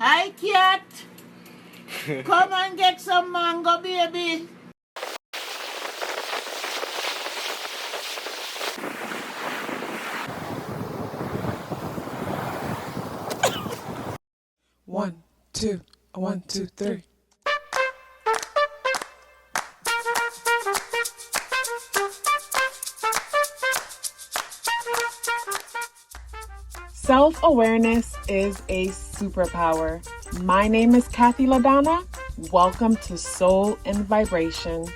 Hi, cat. Come and get some mango, baby. One, two, 1, 2, 3. Self-awareness is a superpower. My name is KathyLaDonna. Welcome to Soul and Vibration.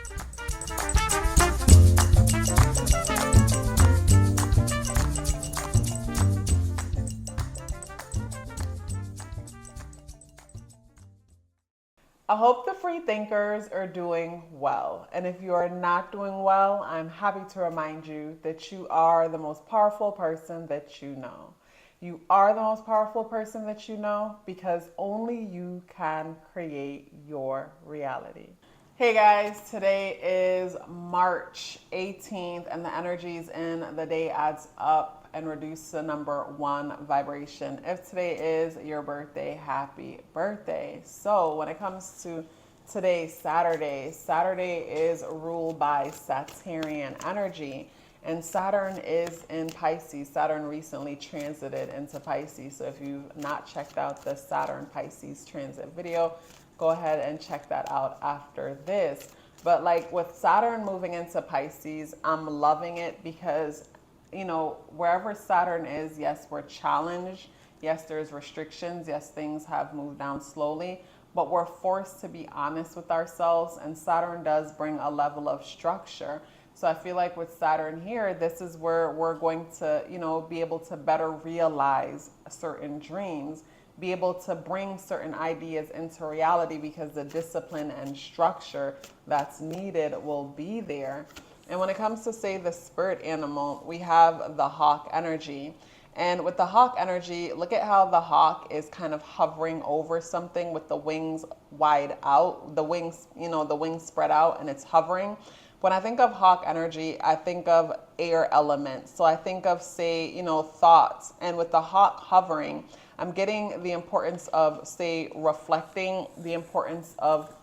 I hope the free thinkers are doing well. And if you are not doing well, I'm happy to remind you that you are the most powerful person that you know. You are the most powerful person that you know because only you can create your reality. Hey guys, today is March 18th and the energies in the day adds up and reduce the number 1 vibration. If today is your birthday, happy birthday. So when it comes to today, Saturday is ruled by Saturnian energy. And Saturn is in Pisces. Saturn recently transited into Pisces. So if you've not checked out the Saturn Pisces transit video, go ahead and check that out after this. But like with Saturn moving into Pisces, I'm loving it because, you know, wherever Saturn is, yes, we're challenged. Yes, there's restrictions. Yes, things have moved down slowly, but we're forced to be honest with ourselves. And Saturn does bring a level of structure. So I feel like with Saturn here, this is where we're going to, you know, be able to better realize certain dreams, be able to bring certain ideas into reality because the discipline and structure that's needed will be there. And when it comes to, say, the spirit animal, we have the hawk energy. And with the hawk energy, look at how the hawk is kind of hovering over something with the wings wide out, the wings, you know, the wings spread out and it's hovering. When I think of hawk energy, I think of air elements. So I think of, say, you know, thoughts. And with the hawk hovering, I'm getting the importance of, say, reflecting, the importance of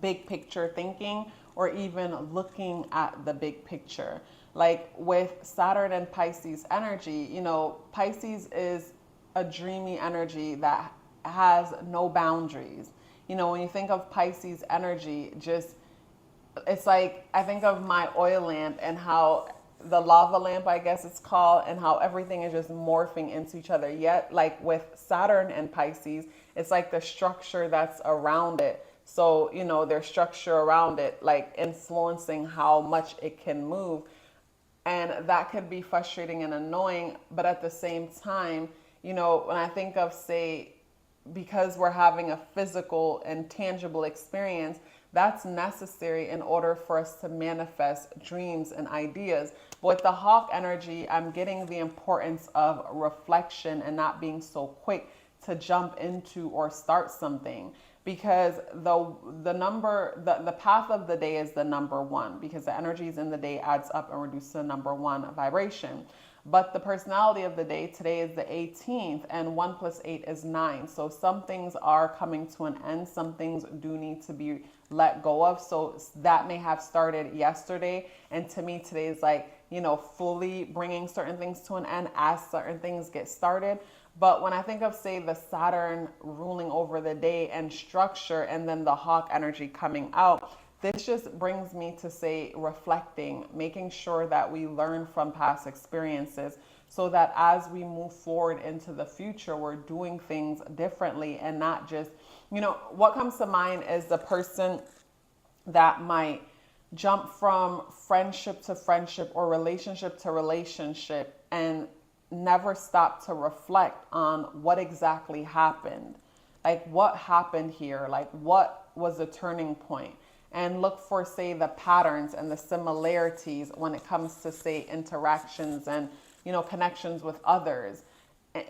big picture thinking, or even looking at the big picture. Like with Saturn and Pisces energy, you know, Pisces is a dreamy energy that has no boundaries. You know, when you think of Pisces energy, just it's like I think of my oil lamp and how the lava lamp, I guess it's called, and how everything is just morphing into each other. Yet, like with Saturn and Pisces, it's like the structure that's around it. So, you know, there's structure around it, like influencing how much it can move. And that could be frustrating and annoying. But at the same time, you know, when I think of, say, because we're having a physical and tangible experience, that's necessary in order for us to manifest dreams and ideas. But with the hawk energy, I'm getting the importance of reflection and not being so quick to jump into or start something, because the path of the day is the number 1, because the energies in the day adds up and reduces the number 1 vibration. But the personality of the day today is the 18th, and 1 plus 8 is 9. So some things are coming to an end. Some things do need to be let go of. So that may have started yesterday. And to me, today is like, you know, fully bringing certain things to an end as certain things get started. But when I think of, say, the Saturn ruling over the day and structure, and then the hawk energy coming out, this just brings me to, say, reflecting, making sure that we learn from past experiences so that as we move forward into the future, we're doing things differently and not just, you know, what comes to mind is the person that might jump from friendship to friendship or relationship to relationship and never stop to reflect on what exactly happened. Like, what happened here? Like, what was the turning point? And look for, say, the patterns and the similarities when it comes to, say, interactions and, you know, connections with others.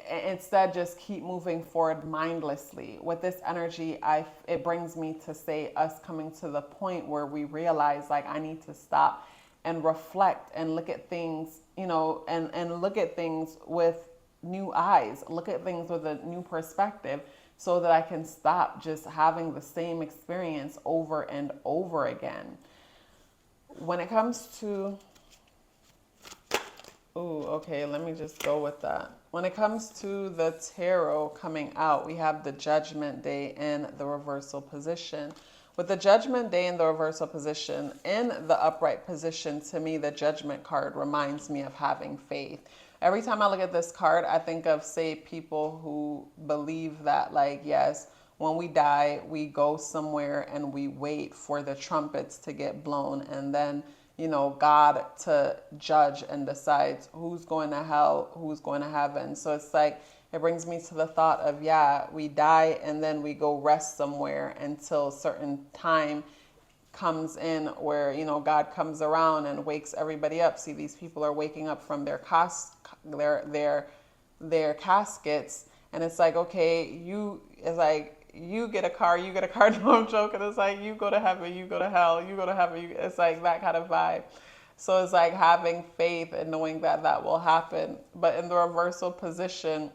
Instead, just keep moving forward mindlessly. With this energy, it brings me to, say, us coming to the point where we realize, like, I need to stop and reflect and look at things, you know, and look at things with new eyes, look at things with a new perspective, so that I can stop just having the same experience over and over again. When it comes to, okay, let me just go with that. When it comes to the tarot coming out, we have the Judgment Day in the reversal position. With the Judgment Day in the reversal position, in the upright position, to me, the Judgment card reminds me of having faith. Every time I look at this card, I think of, say, people who believe that, like, yes, when we die, we go somewhere and we wait for the trumpets to get blown, and then, you know, God to judge and decides who's going to hell, who's going to heaven. So it's like, it brings me to the thought of, yeah, we die and then we go rest somewhere until certain time comes in where, you know, God comes around and wakes everybody up. See, these people are waking up from their their caskets, and it's like, okay, it's like, you get a car, you get a car. No, I'm joking. It's like, you go to heaven, you go to hell, you go to heaven. It's like that kind of vibe. So it's like having faith and knowing that that will happen. But in the reversal position,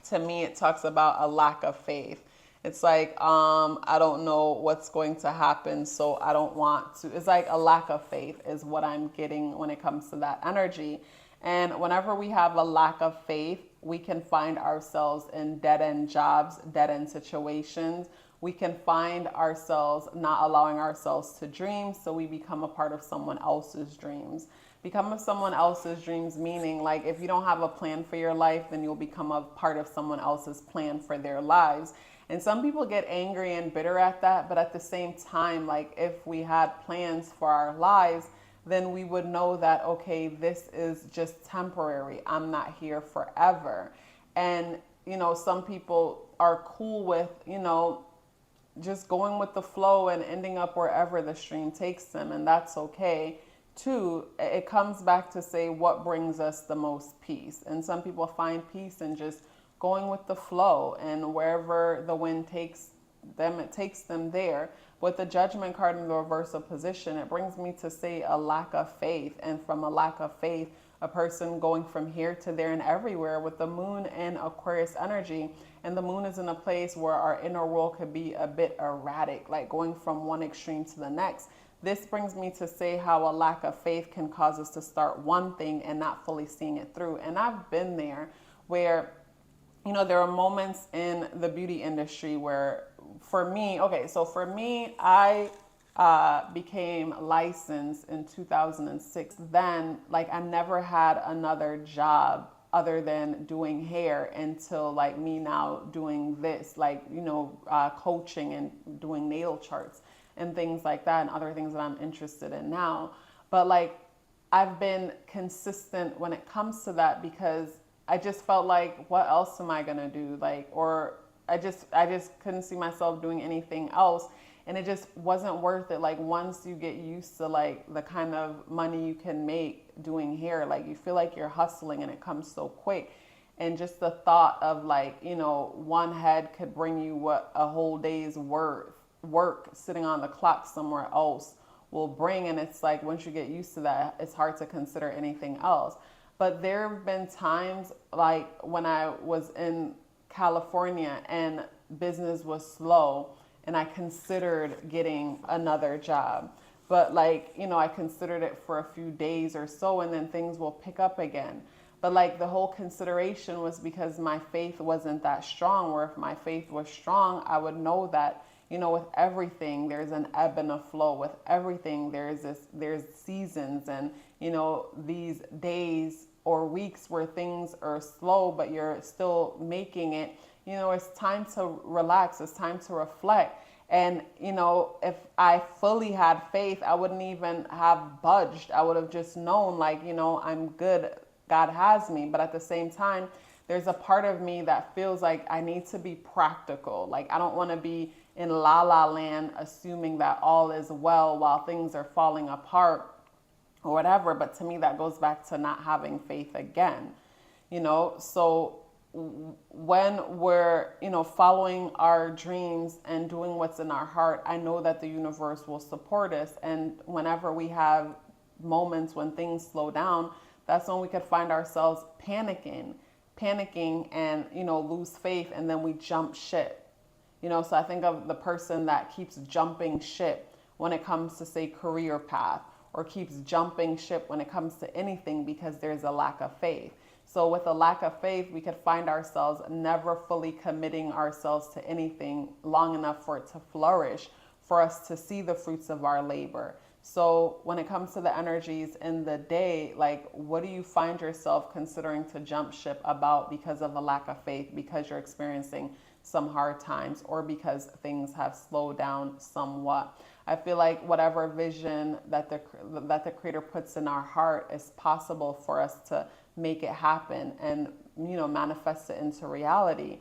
to me, it talks about a lack of faith. It's like, I don't know what's going to happen, so I don't want to. It's like a lack of faith is what I'm getting when it comes to that energy. And whenever we have a lack of faith, we can find ourselves in dead-end jobs, dead-end situations. We can find ourselves not allowing ourselves to dream, so we become a part of someone else's dreams. Become someone else's dreams, meaning, like, if you don't have a plan for your life, then you'll become a part of someone else's plan for their lives. And some people get angry and bitter at that, but at the same time, like, if we had plans for our lives, then we would know that, okay, this is just temporary. I'm not here forever. And, you know, some people are cool with, you know, just going with the flow and ending up wherever the stream takes them, and that's okay. Too, it comes back to say what brings us the most peace. And some people find peace in just going with the flow, and wherever the wind takes them, it takes them there. With the Judgment card in the reversal position, it brings me to say a lack of faith. And from a lack of faith, a person going from here to there and everywhere, with the moon in Aquarius energy. And the moon is in a place where our inner world could be a bit erratic, like going from one extreme to the next. This brings me to say how a lack of faith can cause us to start one thing and not fully seeing it through. And I've been there where, you know, there are moments in the beauty industry where, for me, I became licensed in 2006. Then, like, I never had another job other than doing hair until, like, me now doing this, like, you know, coaching and doing natal charts and things like that, and other things that I'm interested in now. But, like, I've been consistent when it comes to that, because I just felt like, what else am I gonna do? Like, or I just couldn't see myself doing anything else. And it just wasn't worth it. Like, once you get used to, like, the kind of money you can make doing hair, like, you feel like you're hustling and it comes so quick. And just the thought of, like, you know, one head could bring you what a whole day's work sitting on the clock somewhere else will bring. And it's like, once you get used to that, it's hard to consider anything else. But there have been times, like, when I was in California and business was slow, and I considered getting another job. But, like, you know, I considered it for a few days or so, and then things will pick up again. But, like, the whole consideration was because my faith wasn't that strong. Where if my faith was strong, I would know that, you know, with everything, there's an ebb and a flow. With everything, there's seasons, and, you know, these days or weeks where things are slow, but you're still making it. You know, it's time to relax. It's time to reflect. And, you know, if I fully had faith, I wouldn't even have budged. I would have just known, like, you know, I'm good. God has me. But at the same time, there's a part of me that feels like I need to be practical. Like, I don't want to be in la la land assuming that all is well while things are falling apart or whatever. But to me, that goes back to not having faith again, you know. So when we're, you know, following our dreams and doing what's in our heart, I know that the universe will support us. And whenever we have moments when things slow down, that's when we could find ourselves panicking. panicking and, lose faith, and then we jump ship. So I think of the person that keeps jumping ship when it comes to, say, career path, or keeps jumping ship when it comes to anything because there's a lack of faith. So with a lack of faith, we could find ourselves never fully committing ourselves to anything long enough for it to flourish, for us to see the fruits of our labor. So when it comes to the energies in the day, like, what do you find yourself considering to jump ship about because of a lack of faith, because you're experiencing some hard times, or because things have slowed down somewhat? I feel like whatever vision that the Creator puts in our heart is possible for us to make it happen and, manifest it into reality.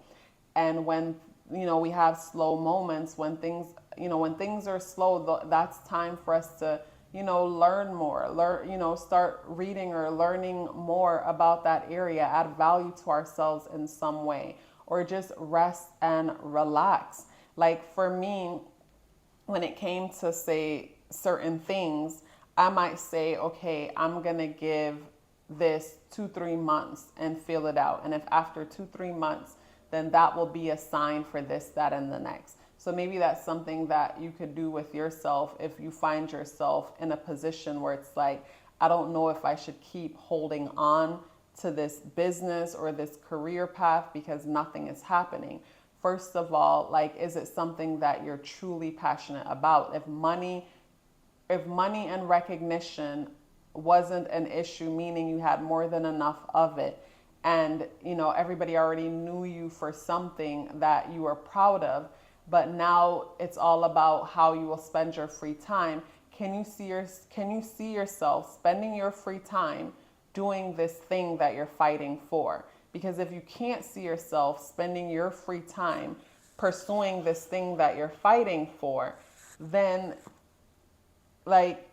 And when, we have slow moments, when things are slow, that's time for us to, learn more, start reading or learning more about that area, add value to ourselves in some way, or just rest and relax. Like for me, when it came to, say, certain things, I might say, okay, I'm going to give this 2-3 months and feel it out. And if after 2-3 months, then that will be a sign for this, that, and the next. So maybe that's something that you could do with yourself if you find yourself in a position where it's like, I don't know if I should keep holding on to this business or this career path because nothing is happening. First of all, like, is it something that you're truly passionate about? If money and recognition wasn't an issue, meaning you had more than enough of it, and everybody already knew you for something that you were proud of, but now it's all about how you will spend your free time. Can you see yourself spending your free time doing this thing that you're fighting for? Because if you can't see yourself spending your free time pursuing this thing that you're fighting for, then, like,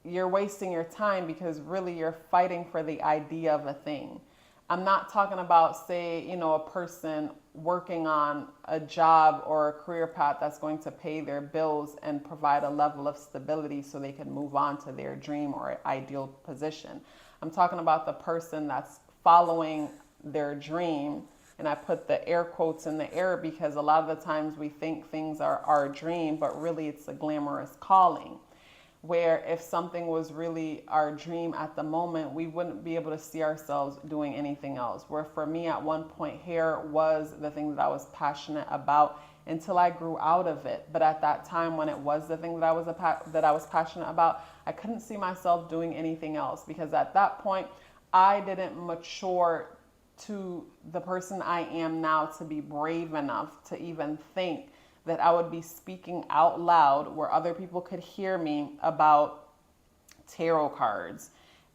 you're wasting your time, because really you're fighting for the idea of a thing. I'm not talking about, say, a person working on a job or a career path that's going to pay their bills and provide a level of stability so they can move on to their dream or ideal position. I'm talking about the person that's following their dream. And I put the air quotes in the air because a lot of the times we think things are our dream, but really it's a glamorous calling. Where if something was really our dream at the moment, we wouldn't be able to see ourselves doing anything else. Where for me, at one point, hair was the thing that I was passionate about until I grew out of it. But at that time, when it was the thing that I was passionate about, I couldn't see myself doing anything else, because at that point, I didn't mature to the person I am now to be brave enough to even think that I would be speaking out loud where other people could hear me about tarot cards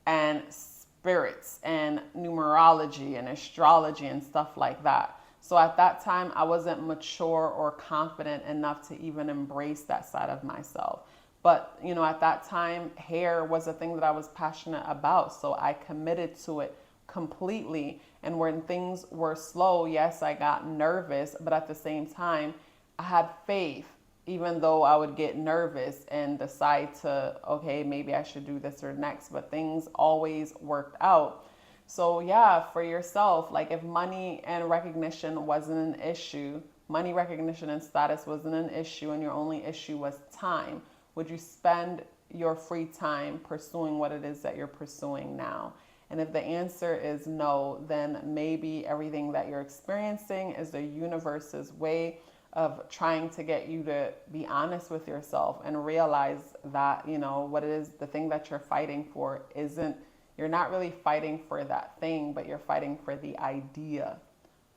and spirits and numerology and astrology and stuff like that. So at that time, I wasn't mature or confident enough to even embrace that side of myself. But, at that time, hair was a thing that I was passionate about. So I committed to it completely. And when things were slow, yes, I got nervous, but at the same time, I had faith, even though I would get nervous and decide to, okay, maybe I should do this or next, but things always worked out. So yeah, for yourself, like, if money and recognition wasn't an issue, money, recognition, and status wasn't an issue, and your only issue was time, would you spend your free time pursuing what it is that you're pursuing now? And if the answer is no, then maybe everything that you're experiencing is the universe's way of trying to get you to be honest with yourself and realize that, what it is, the thing that you're fighting for you're not really fighting for that thing, but you're fighting for the idea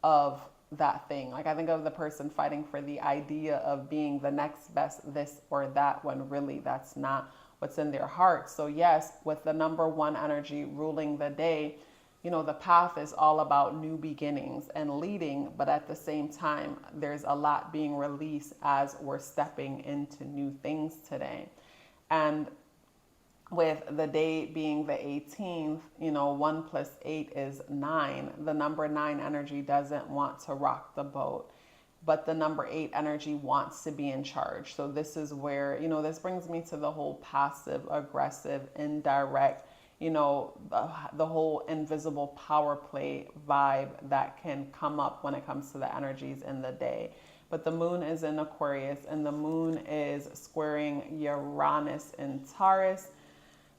of that thing. Like, I think of the person fighting for the idea of being the next best this or that, when really that's not what's in their heart. So yes, with the number one energy ruling the day, the path is all about new beginnings and leading, but at the same time, there's a lot being released as we're stepping into new things today. And with the day being the 18th, 1 + 8 is 9. The number 9 energy doesn't want to rock the boat, but the number 8 energy wants to be in charge. So this is where, this brings me to the whole passive, aggressive, indirect, you know, the whole invisible power play vibe that can come up when it comes to the energies in the day. But the moon is in Aquarius, and the moon is squaring Uranus in Taurus.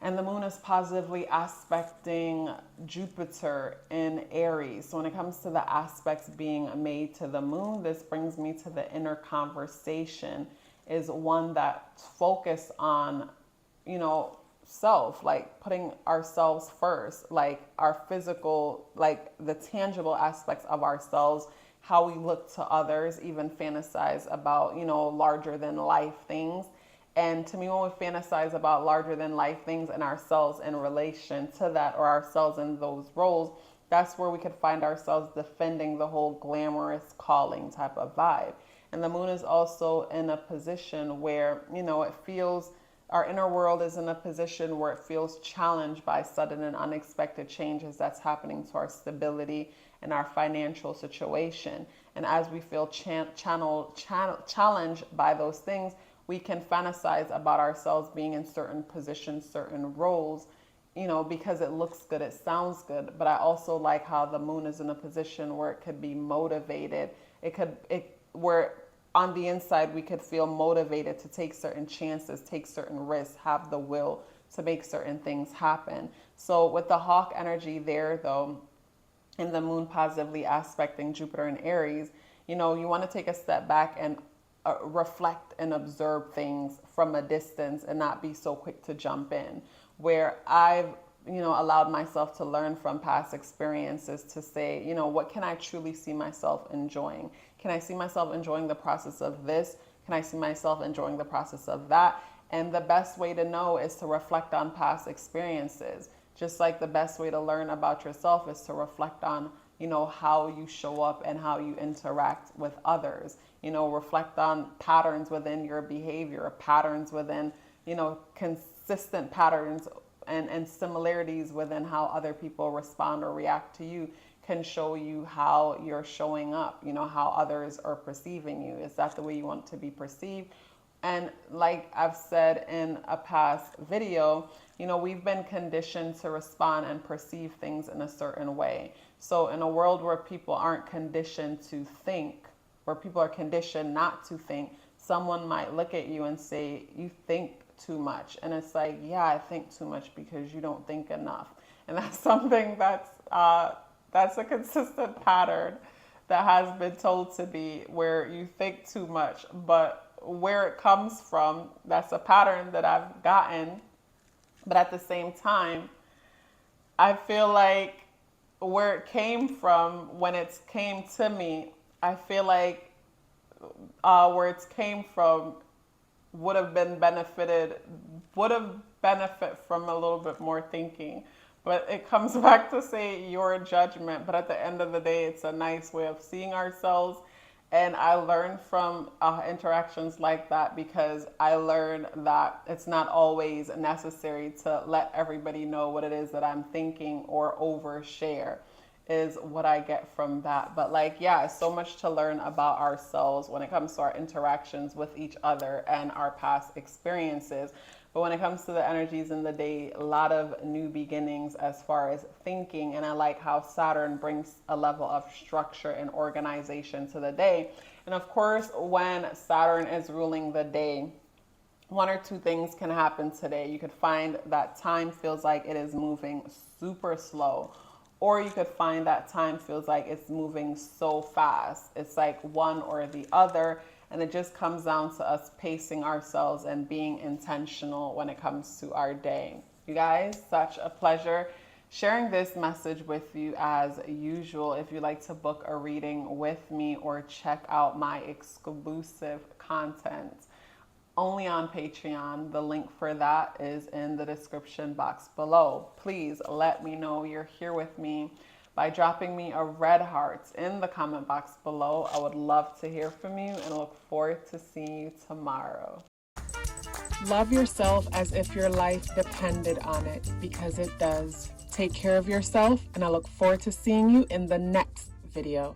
And the moon is positively aspecting Jupiter in Aries. So when it comes to the aspects being made to the moon, this brings me to the inner conversation, is one that focus on, you know, self, like putting ourselves first, like our physical, like the tangible aspects of ourselves, how we look to others, even fantasize about, you know, larger than life things. And to me, when we fantasize about larger than life things and ourselves in relation to that, or ourselves in those roles, that's where we could find ourselves defending the whole glamorous calling type of vibe. And the moon is also in a position where, you know, it feels, our inner world is in a position where it feels challenged by sudden and unexpected changes that's happening to our stability and our financial situation. And as we feel challenged by those things, we can fantasize about ourselves being in certain positions, certain roles, you know, because it looks good, it sounds good. But I also like how the moon is in a position where it could be motivated. Where on the inside we could feel motivated to take certain chances, take certain risks, have the will to make certain things happen. So with the hawk energy there, though, and the moon positively aspecting Jupiter in Aries, you know, you want to take a step back and reflect and observe things from a distance and not be so quick to jump in. Where I've, you know, allowed myself to learn from past experiences to say, you know, what can I truly see myself enjoying? Can I see myself enjoying the process of this? Can I see myself enjoying the process of that? And the best way to know is to reflect on past experiences. Just like the best way to learn about yourself is to reflect on, you know, how you show up and how you interact with others. You know, reflect on patterns within your behavior, patterns within, you know, consistent patterns and similarities within how other people respond or react to you can show you how you're showing up, you know, how others are perceiving you. Is that the way you want to be perceived? And like I've said in a past video, you know, we've been conditioned to respond and perceive things in a certain way. So in a world where people aren't conditioned to think, where people are conditioned not to think, someone might look at you and say, you think too much. And it's like, yeah, I think too much because you don't think enough. And that's something that's a consistent pattern that has been told to be, where you think too much. But where it comes from, that's a pattern that I've gotten. But at the same time, I feel like where it came from, when it came to me, I feel like where it came from would have benefit from a little bit more thinking. But it comes back to say your judgment. But at the end of the day, it's a nice way of seeing ourselves. And I learned from interactions like that, because I learned that it's not always necessary to let everybody know what it is that I'm thinking or overshare, is what I get from that. But like, yeah, so much to learn about ourselves when it comes to our interactions with each other and our past experiences. But when it comes to the energies in the day, a lot of new beginnings as far as thinking. And I like how Saturn brings a level of structure and organization to the day. And of course, when Saturn is ruling the day, one or two things can happen today. You could find that time feels like it is moving super slow, or you could find that time feels like it's moving so fast. It's like one or the other. And it just comes down to us pacing ourselves and being intentional when it comes to our day. You guys, such a pleasure sharing this message with you as usual. If you'd like to book a reading with me or check out my exclusive content only on Patreon, the link for that is in the description box below. Please let me know you're here with me by dropping me a red heart in the comment box below. I would love to hear from you and look forward to seeing you tomorrow. Love yourself as if your life depended on it, because it does. Take care of yourself, and I look forward to seeing you in the next video.